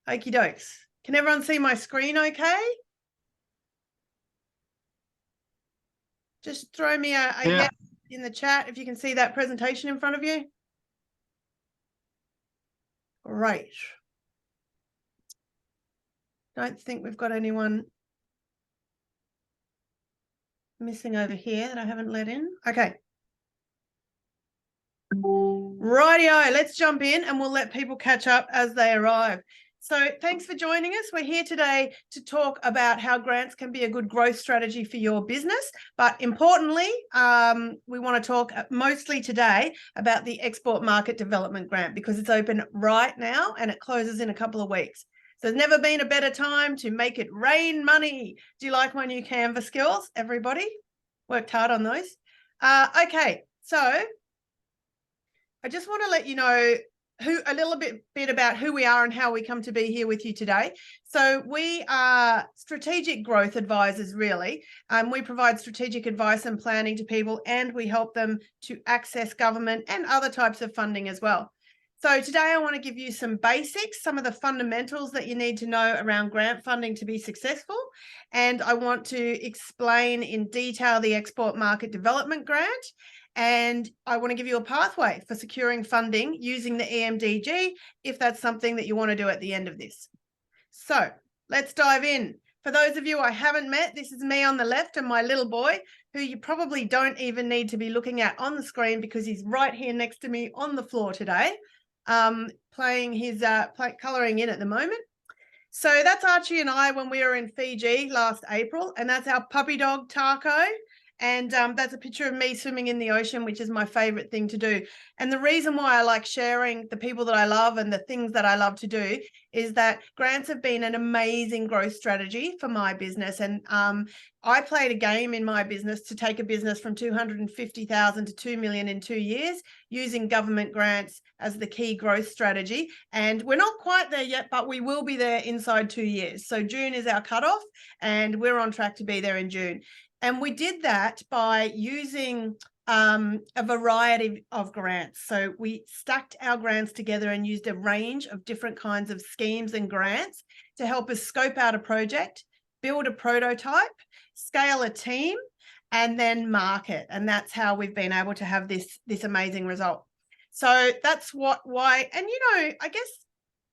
Okie dokes. Can everyone see my screen okay? Just throw me a yes in the chat if you can see that presentation in front of you. Great. Don't think we've got anyone missing over here that I haven't let in. Okay. Rightio, let's jump in and we'll let people catch up as they arrive. So thanks for joining us. We're here today to talk about how grants can be a good growth strategy for your business. But importantly, we want to talk mostly today about the Export Market Development Grant because it's open right now and it closes in a couple of weeks. So there's never been a better time to make it rain money. Do you like my new Canva skills, everybody? Worked hard on those. Okay, so I just want to let you know a little bit about who we are and how we come to be here with you today. So we are strategic growth advisors, really. We provide strategic advice and planning to people, and we help them to access government and other types of funding as well. So today I want to give you some basics, some of the fundamentals that you need to know around grant funding to be successful. And I want to explain in detail the Export Market Development Grant. And I want to give you a pathway for securing funding using the EMDG if that's something that you want to do at the end of this. So let's dive in. For those of you I haven't met, this is me on the left and my little boy, who you probably don't even need to be looking at on the screen because he's right here next to me on the floor today, playing his colouring in at the moment. So that's Archie and I when we were in Fiji last April, and that's our puppy dog Taco. And that's a picture of me swimming in the ocean, which is my favorite thing to do. And the reason why I like sharing the people that I love and the things that I love to do is that grants have been an amazing growth strategy for my business. And I played a game in my business to take a business from 250,000 to 2 million in 2 years using government grants as the key growth strategy. And we're not quite there yet, but we will be there inside 2 years. So June is our cutoff and we're on track to be there in June. And we did that by using a variety of grants. So we stacked our grants together and used a range of different kinds of schemes and grants to help us scope out a project, build a prototype, scale a team, and then market. And that's how we've been able to have this amazing result. So that's why, and I guess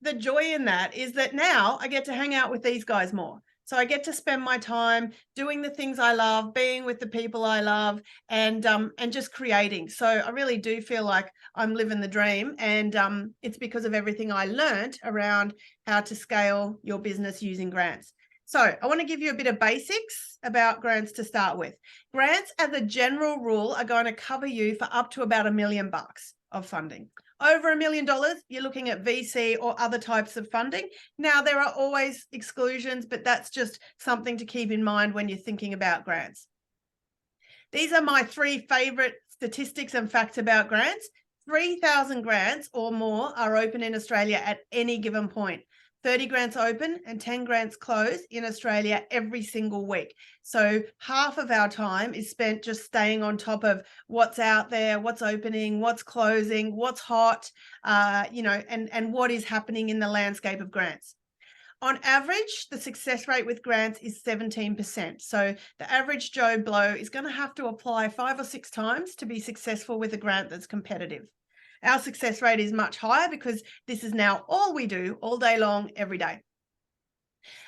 the joy in that is that now I get to hang out with these guys more. So I get to spend my time doing the things I love, being with the people I love, and just creating. So I really do feel like I'm living the dream, and it's because of everything I learned around how to scale your business using grants. So I want to give you a bit of basics about grants to start with. Grants, as a general rule, are going to cover you for up to about $1 million of funding. Over $1 million, you're looking at VC or other types of funding. Now, there are always exclusions, but that's just something to keep in mind when you're thinking about grants. These are my 3 favorite statistics and facts about grants. 3,000 grants or more are open in Australia at any given point. 30 grants open and 10 grants close in Australia every single week. So half of our time is spent just staying on top of what's out there, what's opening, what's closing, what's hot, and what is happening in the landscape of grants. On average, the success rate with grants is 17%. So the average Joe Blow is going to have to apply 5 or 6 times to be successful with a grant that's competitive. Our success rate is much higher because this is now all we do all day long, every day.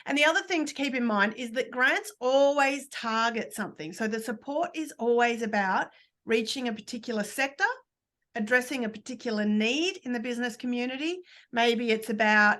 And the other thing to keep in mind is that grants always target something. So the support is always about reaching a particular sector, addressing a particular need in the business community. Maybe it's about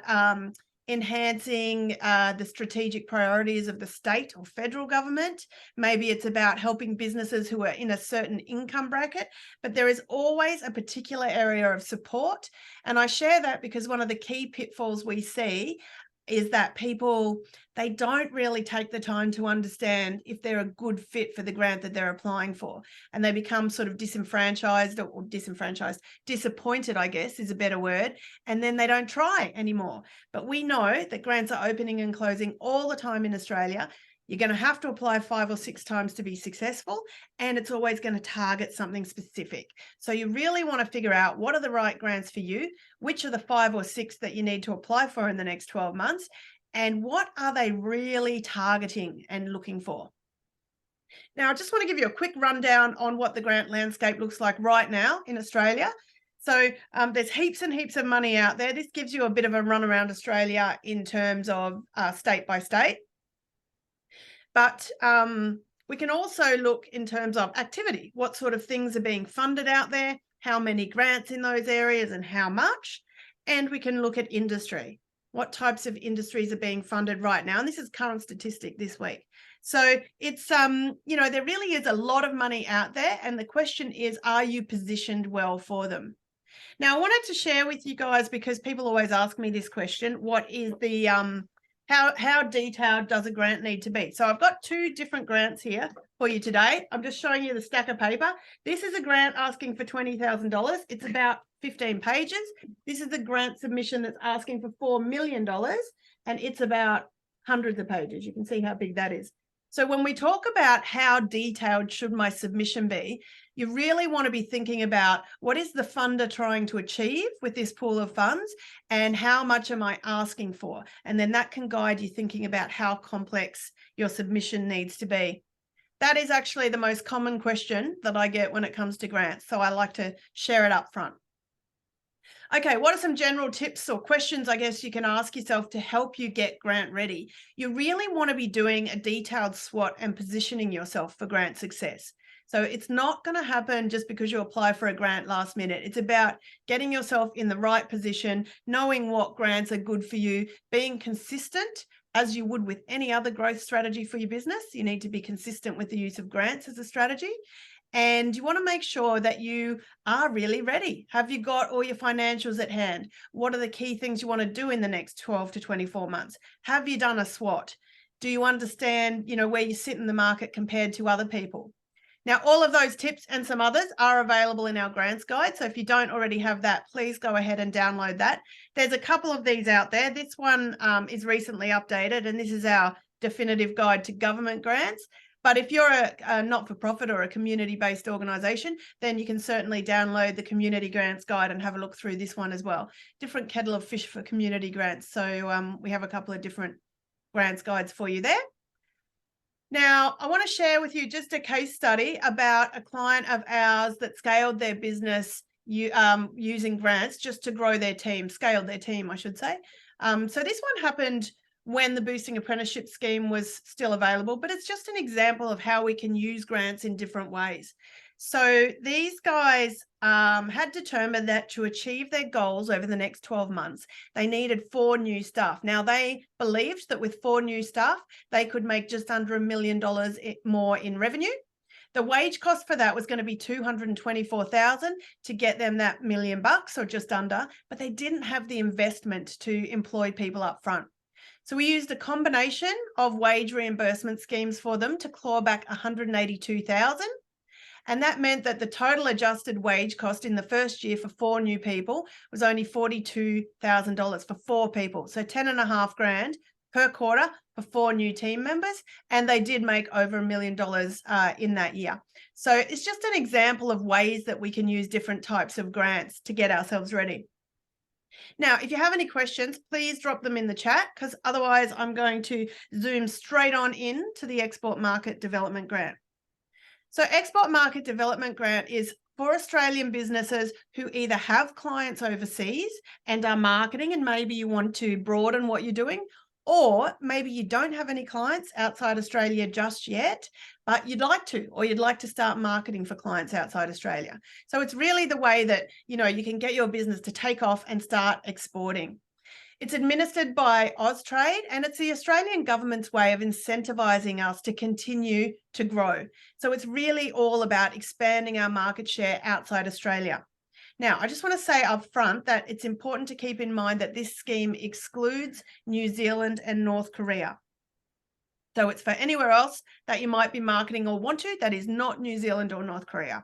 enhancing the strategic priorities of the state or federal government. Maybe it's about helping businesses who are in a certain income bracket, but there is always a particular area of support. And I share that because one of the key pitfalls we see is that people, they don't really take the time to understand if they're a good fit for the grant that they're applying for. And they become sort of disappointed, I guess is a better word. And then they don't try anymore. But we know that grants are opening and closing all the time in Australia. You're going to have to apply 5 or 6 times to be successful, and it's always going to target something specific. So you really want to figure out what are the right grants for you, which are the 5 or 6 that you need to apply for in the next 12 months, and what are they really targeting and looking for. Now, I just want to give you a quick rundown on what the grant landscape looks like right now in Australia. So there's heaps and heaps of money out there. This gives you a bit of a run around Australia in terms of state by state. But we can also look in terms of activity, what sort of things are being funded out there, how many grants in those areas and how much. And we can look at industry, what types of industries are being funded right now. And this is current statistic this week. So it's, you know, there really is a lot of money out there. And the question is, are you positioned well for them? Now, I wanted to share with you guys, because people always ask me this question, what is the, how detailed does a grant need to be? So I've got 2 different grants here for you today. I'm just showing you the stack of paper. This is a grant asking for $20,000. It's about 15 pages. This is a grant submission that's asking for $4 million, and it's about hundreds of pages. You can see how big that is. So when we talk about how detailed should my submission be, you really want to be thinking about what is the funder trying to achieve with this pool of funds and how much am I asking for? And then that can guide you thinking about how complex your submission needs to be. That is actually the most common question that I get when it comes to grants. So I like to share it up front. Okay, what are some general tips or questions, I guess, you can ask yourself to help you get grant ready? You really want to be doing a detailed SWOT and positioning yourself for grant success. So it's not going to happen just because you apply for a grant last minute. It's about getting yourself in the right position, knowing what grants are good for you, being consistent as you would with any other growth strategy for your business. You need to be consistent with the use of grants as a strategy. And you want to make sure that you are really ready. Have you got all your financials at hand? What are the key things you want to do in the next 12 to 24 months? Have you done a SWOT? Do you understand, you know, where you sit in the market compared to other people? Now, all of those tips and some others are available in our grants guide. So if you don't already have that, please go ahead and download that. There's a couple of these out there. This one is recently updated, and this is our definitive guide to government grants. But if you're a not-for-profit or a community-based organisation, then you can certainly download the Community Grants Guide and have a look through this one as well. Different kettle of fish for community grants. So we have a couple of different grants guides for you there. Now, I want to share with you just a case study about a client of ours that scaled their business using grants just to grow their team, scaled their team, I should say. So this one happened when the Boosting Apprenticeship Scheme was still available, but it's just an example of how we can use grants in different ways. So these guys had determined that to achieve their goals over the next 12 months, they needed 4 new staff. Now, they believed that with 4 new staff, they could make just under $1 million more in revenue. The wage cost for that was going to be $224,000 to get them that $1 million or just under, but they didn't have the investment to employ people up front. So we used a combination of wage reimbursement schemes for them to claw back $182,000. And that meant that the total adjusted wage cost in the first year for 4 new people was only $42,000 for 4 people. So $10,500 per quarter for 4 new team members. And they did make over $1 million in that year. So it's just an example of ways that we can use different types of grants to get ourselves ready. Now, if you have any questions, please drop them in the chat, because otherwise I'm going to zoom straight on in to the Export Market Development Grant. So Export Market Development Grant is for Australian businesses who either have clients overseas and are marketing, and maybe you want to broaden what you're doing, or maybe you don't have any clients outside Australia just yet, but you'd like to, or you'd like to start marketing for clients outside Australia. So it's really the way that, you know, you can get your business to take off and start exporting. It's administered by Austrade, and it's the Australian government's way of incentivising us to continue to grow. So it's really all about expanding our market share outside Australia. Now, I just want to say up front that it's important to keep in mind that this scheme excludes New Zealand and North Korea. So it's for anywhere else that you might be marketing or want to, that is not New Zealand or North Korea.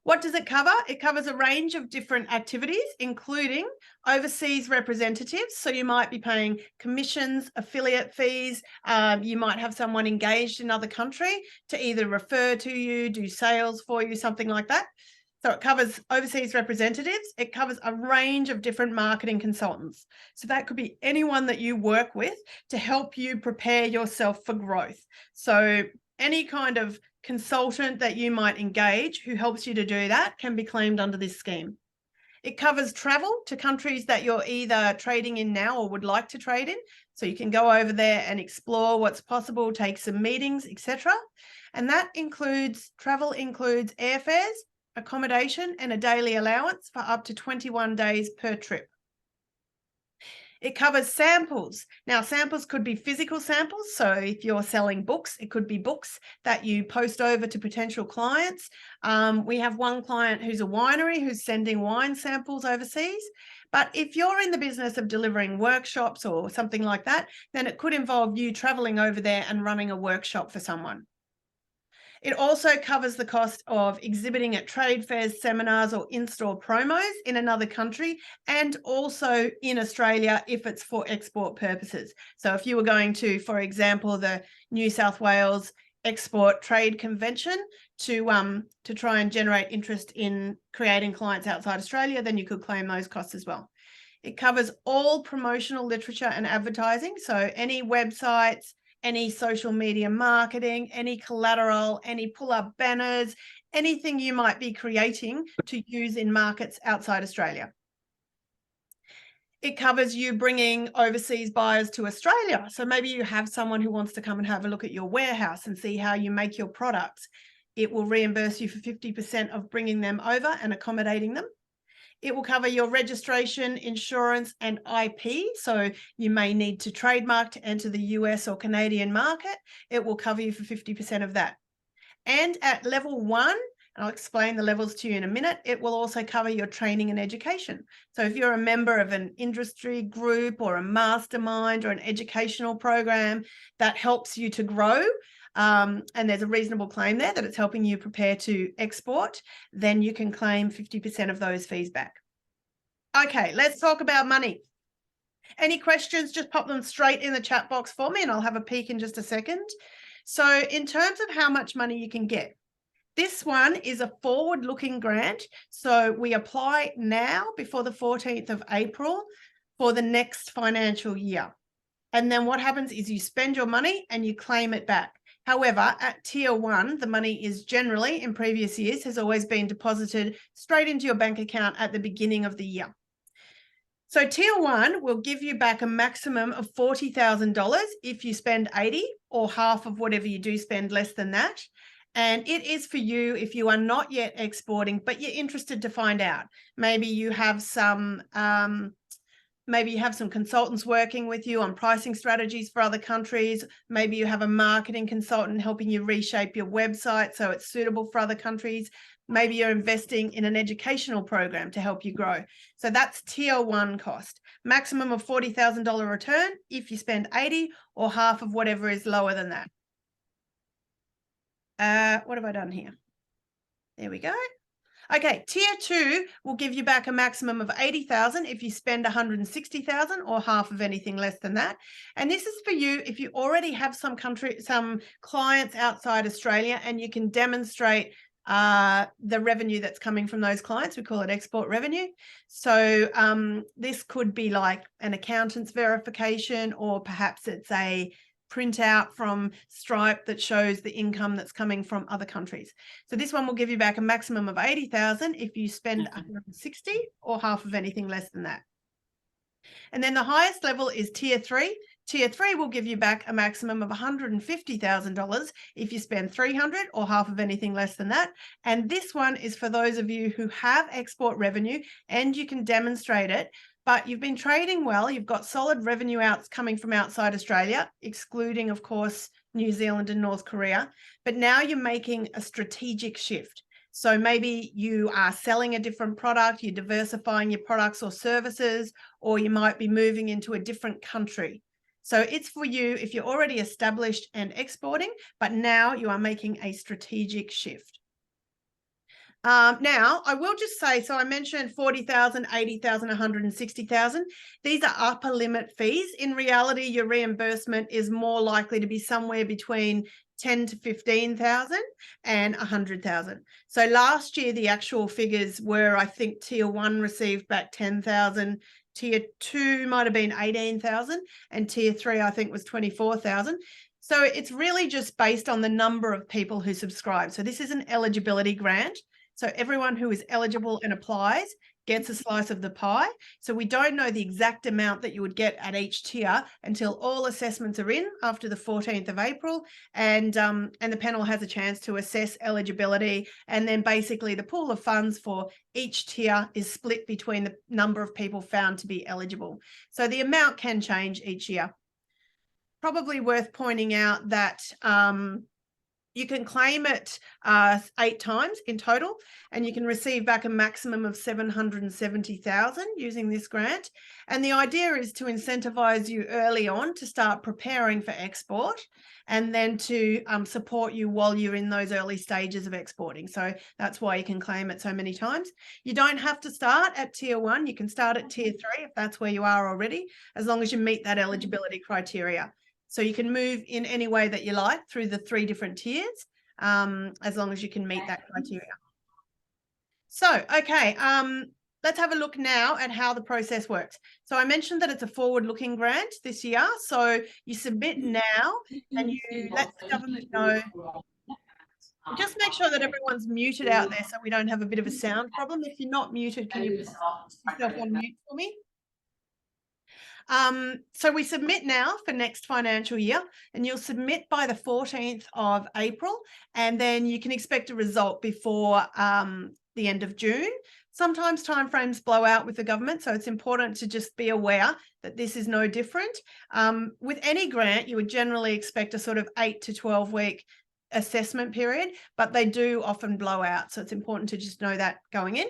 What does it cover? It covers a range of different activities, including overseas representatives. So you might be paying commissions, affiliate fees. You might have someone engaged in another country to either refer to you, do sales for you, something like that. So it covers overseas representatives. It covers a range of different marketing consultants. So that could be anyone that you work with to help you prepare yourself for growth. So any kind of consultant that you might engage who helps you to do that can be claimed under this scheme. It covers travel to countries that you're either trading in now or would like to trade in. So you can go over there and explore what's possible, take some meetings, etc. And that includes, travel includes airfares, accommodation, and a daily allowance for up to 21 days per trip. It covers samples. Now, samples could be physical samples. So if you're selling books, it could be books that you post over to potential clients. We have one client who's a winery who's sending wine samples overseas. But if you're in the business of delivering workshops or something like that, then it could involve you traveling over there and running a workshop for someone. It also covers the cost of exhibiting at trade fairs, seminars, or in-store promos in another country, and also in Australia if it's for export purposes. So if you were going to, for example, the New South Wales Export Trade Convention to try and generate interest in creating clients outside Australia, then you could claim those costs as well. It covers all promotional literature and advertising, so any websites, any social media marketing, any collateral, any pull-up banners, anything you might be creating to use in markets outside Australia. It covers you bringing overseas buyers to Australia. So maybe you have someone who wants to come and have a look at your warehouse and see how you make your products. It will reimburse you for 50% of bringing them over and accommodating them. It will cover your registration, insurance, and IP. So you may need to trademark to enter the US or Canadian market. It will cover you for 50% of that. And at level 1, and I'll explain the levels to you in a minute, it will also cover your training and education. So if you're a member of an industry group or a mastermind or an educational program that helps you to grow, and there's a reasonable claim there that it's helping you prepare to export, then you can claim 50% of those fees back. Okay, let's talk about money. Any questions, just pop them straight in the chat box for me and I'll have a peek in just a second. So in terms of how much money you can get, this one is a forward-looking grant. So we apply now before the 14th of April for the next financial year. And then what happens is you spend your money and you claim it back. However, at tier 1, the money is generally, in previous years, has always been deposited straight into your bank account at the beginning of the year. So tier 1 will give you back a maximum of $40,000 if you spend 80 or half of whatever you do spend less than that. And it is for you if you are not yet exporting, but you're interested to find out. Maybe you have some consultants working with you on pricing strategies for other countries. Maybe you have a marketing consultant helping you reshape your website so it's suitable for other countries. Maybe you're investing in an educational program to help you grow. So that's tier 1 cost. Maximum of $40,000 return if you spend 80 or half of whatever is lower than that. What have I done here? There we go. Okay, tier 2 will give you back a maximum of 80,000 if you spend 160,000 or half of anything less than that. And this is for you if you already have some clients outside Australia and you can demonstrate the revenue that's coming from those clients. We call it export revenue. So this could be like an accountant's verification, or perhaps it's a printout from Stripe that shows the income that's coming from other countries. So this one will give you back a maximum of 80,000 if you spend 160 or half of anything less than that. And then the highest level is tier 3. Tier 3 will give you back a maximum of $150,000 if you spend 300 or half of anything less than that. And this one is for those of you who have export revenue and you can demonstrate it, but you've been trading well, you've got solid revenue coming from outside Australia, excluding, of course, New Zealand and North Korea. But now you're making a strategic shift. So maybe you are selling a different product, you're diversifying your products or services, or you might be moving into a different country. So it's for you if you're already established and exporting, but now you are making a strategic shift. Now, I will just say, so I mentioned 40,000, 80,000, 160,000. These are upper limit fees. In reality, your reimbursement is more likely to be somewhere between 10 to 15,000 and 100,000. So last year, the actual figures were, I think, tier 1 received back 10,000, tier 2 might have been 18,000, and tier 3, I think, was 24,000. So it's really just based on the number of people who subscribe. So this is an eligibility grant. So everyone who is eligible and applies gets a slice of the pie. So we don't know the exact amount that you would get at each tier until all assessments are in after the 14th of April. And the panel has a chance to assess eligibility. And then basically the pool of funds for each tier is split between the number of people found to be eligible. So the amount can change each year. Probably worth pointing out that you can claim it 8 times in total, and you can receive back a maximum of 770,000 using this grant. And the idea is to incentivize you early on to start preparing for export, and then to support you while you're in those early stages of exporting. So that's why you can claim it so many times. You don't have to start at tier 1. You can start at tier 3 if that's where you are already, as long as you meet that eligibility criteria. So you can move in any way that you like through the 3 different tiers, as long as you can meet that criteria. So, okay, let's have a look now at how the process works. So I mentioned that it's a forward-looking grant this year. So you submit now and you let the government know. Just make sure that everyone's muted out there so we don't have a bit of a sound problem. If you're not muted, can you put yourself on mute for me? So we submit now for next financial year, and you'll submit by the 14th of April, and then you can expect a result before the end of June. Sometimes timeframes blow out with the government, so it's important to just be aware that this is no different. With any grant, you would generally expect a sort of 8 to 12 week assessment period, but they do often blow out, so it's important to just know that going in.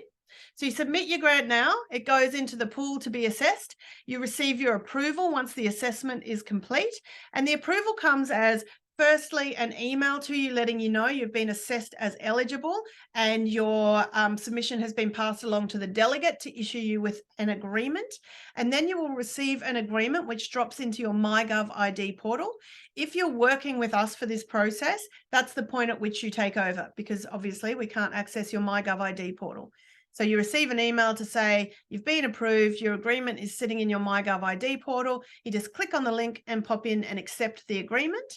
So you submit your grant now, it goes into the pool to be assessed. You receive your approval once the assessment is complete, and the approval comes as, firstly, an email to you letting you know you've been assessed as eligible, and your submission has been passed along to the delegate to issue you with an agreement. And then you will receive an agreement which drops into your MyGov ID portal. If you're working with us for this process, that's the point at which you take over, because obviously we can't access your MyGov ID portal. So you receive an email to say you've been approved, your agreement is sitting in your MyGov ID portal. You just click on the link and pop in and accept the agreement.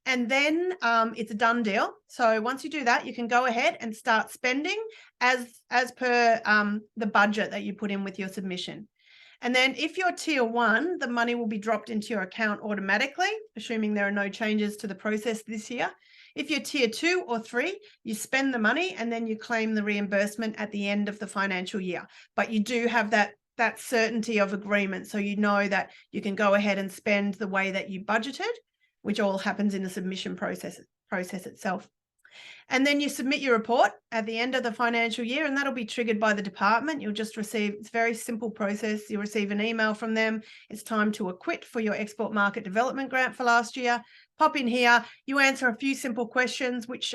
And then it's a done deal. So once you do that, you can go ahead and start spending as per the budget that you put in with your submission. And then if you're tier 1, the money will be dropped into your account automatically, assuming there are no changes to the process this year. If you're tier 2 or 3, you spend the money and then you claim the reimbursement at the end of the financial year. But you do have that certainty of agreement. So you know that you can go ahead and spend the way that you budgeted, which all happens in the submission process itself. And then you submit your report at the end of the financial year, and that'll be triggered by the department. You'll just receive, it's a very simple process. You'll receive an email from them. It's time to acquit for your export market development grant for last year. Pop in here, you answer a few simple questions, which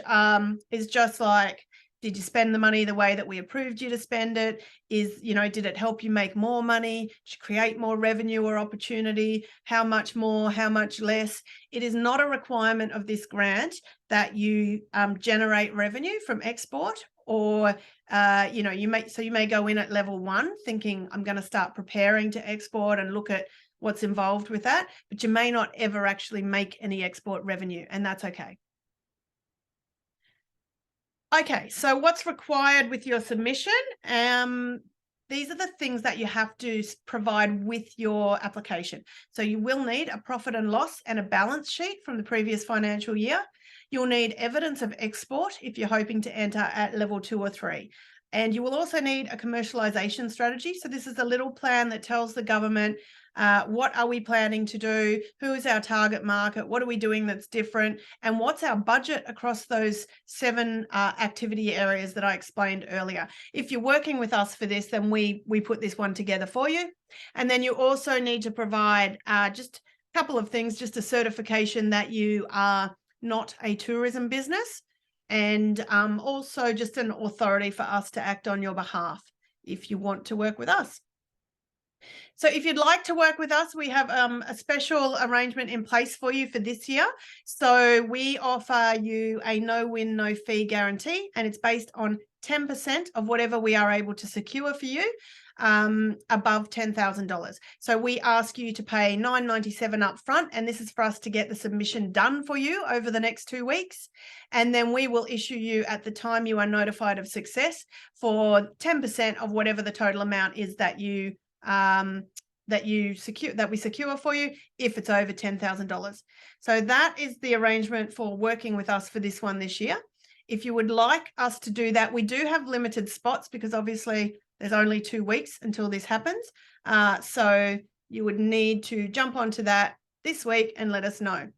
is just like, did you spend the money the way that we approved you to spend it? Did it help you make more money? Did you create more revenue or opportunity? How much more? How much less? It is not a requirement of this grant that you generate revenue from export, or you may go in at level 1 thinking, I'm going to start preparing to export and look at what's involved with that, but you may not ever actually make any export revenue, and that's okay. Okay, so what's required with your submission? These are the things that you have to provide with your application. So you will need a profit and loss and a balance sheet from the previous financial year. You'll need evidence of export if you're hoping to enter at level 2 or 3. And you will also need a commercialization strategy. So this is a little plan that tells the government, what are we planning to do? Who is our target market? What are we doing that's different? And what's our budget across those 7 activity areas that I explained earlier? If you're working with us for this, then we put this one together for you. And then you also need to provide just a couple of things, just a certification that you are not a tourism business. and also just an authority for us to act on your behalf if you want to work with us. So if you'd like to work with us, we have a special arrangement in place for you for this year. So we offer you a no win, no fee guarantee, and it's based on 10% of whatever we are able to secure for you above $10,000. So we ask you to pay $997 up front, and this is for us to get the submission done for you over the next 2 weeks. And then we will issue you at the time you are notified of success for 10% of whatever the total amount is that we secure for you if it's over $10,000. So that is the arrangement for working with us for this one this year. If you would like us to do that, we do have limited spots because obviously there's only 2 weeks until this happens. So you would need to jump onto that this week and let us know.